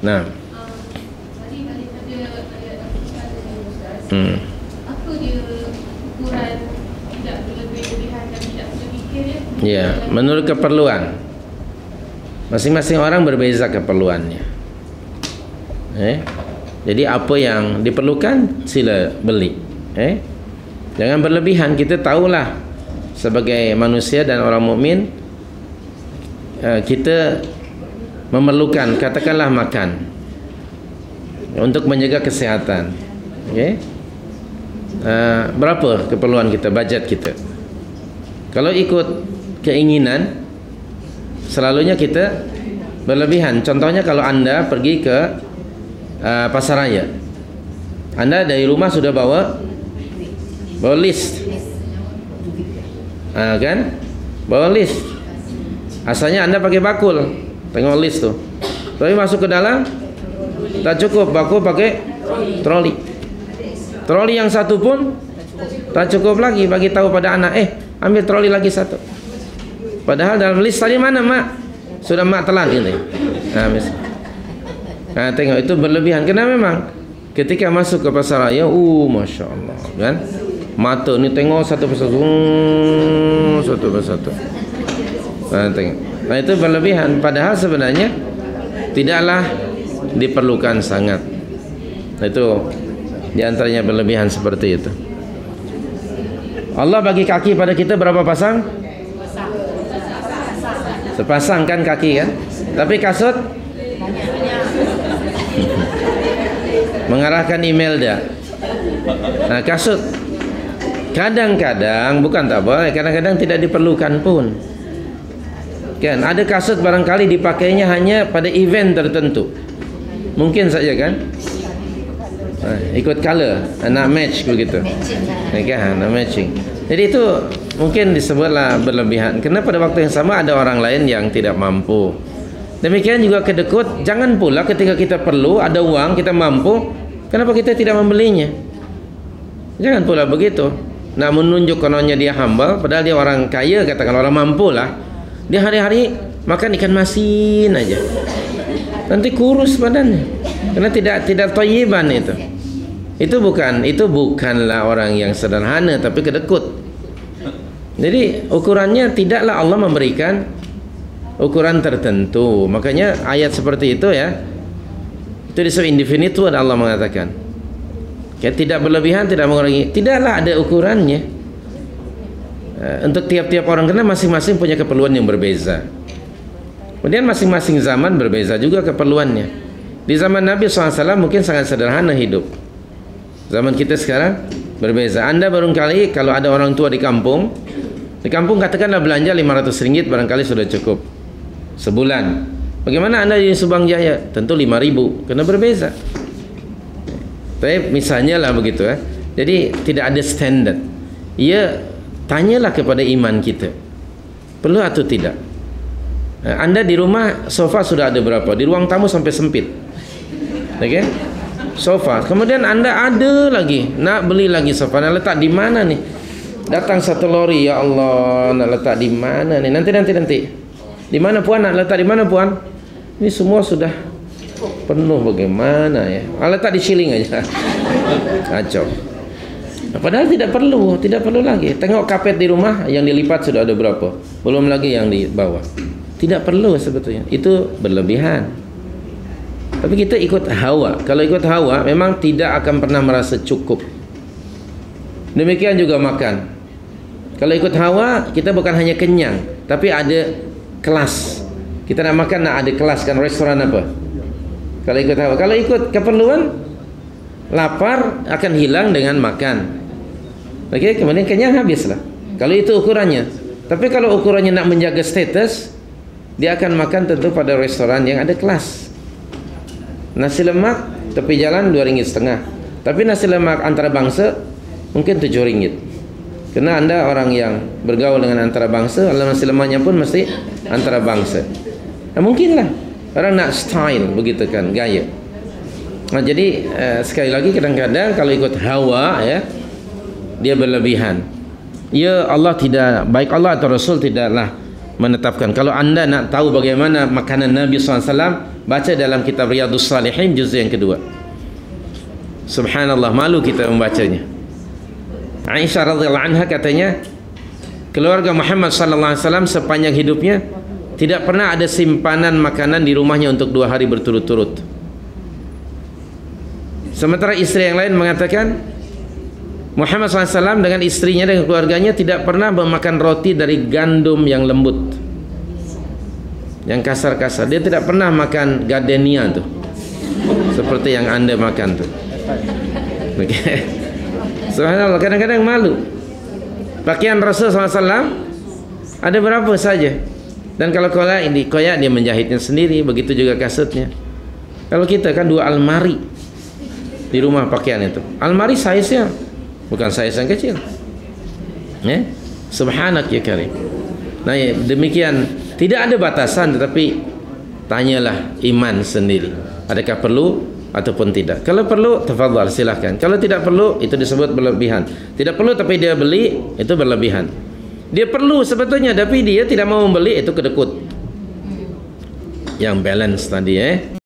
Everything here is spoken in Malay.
Nah. Tadi ada apa dia ukuran tidak berlebihan dan tidak berfikir ya? Ya, menurut keperluan. Masing-masing orang berbeza keperluannya. Jadi apa yang diperlukan sila beli. Jangan berlebihan. Kita tahulah sebagai manusia dan orang mukmin kita memerlukan katakanlah makan untuk menjaga kesehatan. Berapa keperluan kita, budget kita? Kalau ikut keinginan, selalunya kita berlebihan. Contohnya kalau Anda pergi ke pasar raya, Anda dari rumah sudah bawa list, kan? Bawa list. Asalnya Anda pakai bakul, tengok list tuh. Tapi masuk ke dalam tak cukup, bakul pakai troli. Troli yang satu pun tak cukup lagi. Bagi tahu pada anak, ambil troli lagi satu. Padahal dalam list tadi mana mak? Sudah mak telan ini. Tengok itu berlebihan. Karena memang ketika masuk ke pasar raya, masya Allah, kan? Mata ni tengok satu persatu, satu persatu. Tengok. Nah itu berlebihan. Padahal sebenarnya tidaklah diperlukan sangat. Itu diantaranya berlebihan seperti itu. Allah bagi kaki pada kita berapa pasang? Sepasang kan kaki kan? Tapi kasut mengarahkan email dia. Nah kasut kadang-kadang bukan tak boleh, kadang-kadang tidak diperlukan pun. Kan ada kasut barangkali dipakainya hanya pada event tertentu. Mungkin saja kan? Ikut color, nak match begitu. Kan, nak matching. Jadi itu mungkin disebutlah berlebihan. Karena pada waktu yang sama ada orang lain yang tidak mampu. Demikian juga kedekut. Jangan pula ketika kita perlu, ada uang, kita mampu, kenapa kita tidak membelinya? Jangan pula begitu. Nak menunjuk kononnya dia humble, padahal dia orang kaya, katakan orang mampu lah. Dia hari-hari makan ikan masin aja. Nanti kurus badannya. Karena tidak thayyiban itu. Itu bukanlah orang yang sederhana, tapi kedekut. Jadi ukurannya tidaklah Allah memberikan ukuran tertentu. Makanya ayat seperti itu ya, itu disebut indefinite Allah mengatakan. Tidak berlebihan, tidak mengurangi. Tidaklah ada ukurannya. Untuk tiap-tiap orang, karena masing-masing punya keperluan yang berbeza. Kemudian masing-masing zaman berbeza juga keperluannya. Di zaman Nabi SAW mungkin sangat sederhana hidup. Zaman kita sekarang berbeza. Anda barangkali kalau ada orang tua di kampung katakanlah belanja 500 ringgit barangkali sudah cukup sebulan. Bagaimana Anda di Subang Jaya? Tentu 5.000, karena berbeza. Tapi misalnya lah begitu ya. Jadi tidak ada standar. Tanyalah kepada iman kita. Perlu atau tidak? Anda di rumah sofa sudah ada berapa? Di ruang tamu sampai sempit. Okey? Sofa. Kemudian Anda ada lagi, nak beli lagi sofa. Nak letak di mana nih? Datang satu lori, ya Allah, nak letak di mana nih? Nanti. Di mana puan? Nak letak di mana puan? Ini semua sudah penuh, bagaimana ya? Letak di shilling aja. Kacau. Padahal tidak perlu lagi. Tengok kapet di rumah yang dilipat sudah ada berapa? Belum lagi yang di bawah. Tidak perlu sebetulnya. Itu berlebihan. Tapi kita ikut hawa. Kalau ikut hawa memang tidak akan pernah merasa cukup. Demikian juga makan. Kalau ikut hawa kita bukan hanya kenyang, tapi ada kelas. Kita nak makan nak ada kelas kan, restoran apa? Kalau ikut hawa. Kalau ikut keperluan, lapar akan hilang dengan makan. Okey, kemudian kenyang habislah. Kalau itu ukurannya. Tapi kalau ukurannya nak menjaga status, dia akan makan tentu pada restoran yang ada kelas. Nasi lemak tepi jalan 2 ringgit setengah. Tapi nasi lemak antara bangsa mungkin 7 ringgit. Karena Anda orang yang bergaul dengan antara bangsa, nasi lemaknya pun mesti antara bangsa. Nah, mungkinlah orang nak style begitu kan, gaya. Nah, jadi sekali lagi kadang-kadang kalau ikut hawa ya, dia berlebihan. Ya Allah tidak, baik Allah atau Rasul tidaklah menetapkan. Kalau anda nak tahu bagaimana makanan Nabi SAW, baca dalam kitab Riyadhus Salihin juz yang kedua. Subhanallah, malu kita membacanya. Aisyah radhiyallahu anha katanya, keluarga Muhammad sallallahu alaihi wasallam sepanjang hidupnya tidak pernah ada simpanan makanan di rumahnya untuk 2 hari berturut-turut. Sementara istri yang lain mengatakan Muhammad SAW dengan istrinya, dengan keluarganya tidak pernah memakan roti dari gandum yang lembut, yang kasar-kasar. Dia tidak pernah makan gardenia tuh, seperti yang anda makan tuh. Okay. Subhanallah, kadang-kadang malu. Pakaian Rasul SAW ada berapa saja. Dan kalau koyak dia menjahitnya sendiri, begitu juga kasutnya. Kalau kita kan 2 almari di rumah pakaian itu. Almari size-nya bukan size yang kecil. Subhanak ya karim. Nah, ya, demikian, tidak ada batasan, tetapi tanyalah iman sendiri. Adakah perlu ataupun tidak? Kalau perlu, tafadhal, silahkan. Kalau tidak perlu, itu disebut berlebihan. Tidak perlu tapi dia beli, itu berlebihan. Dia perlu sebetulnya tapi dia tidak mau membeli, itu kedekut. Yang balance tadi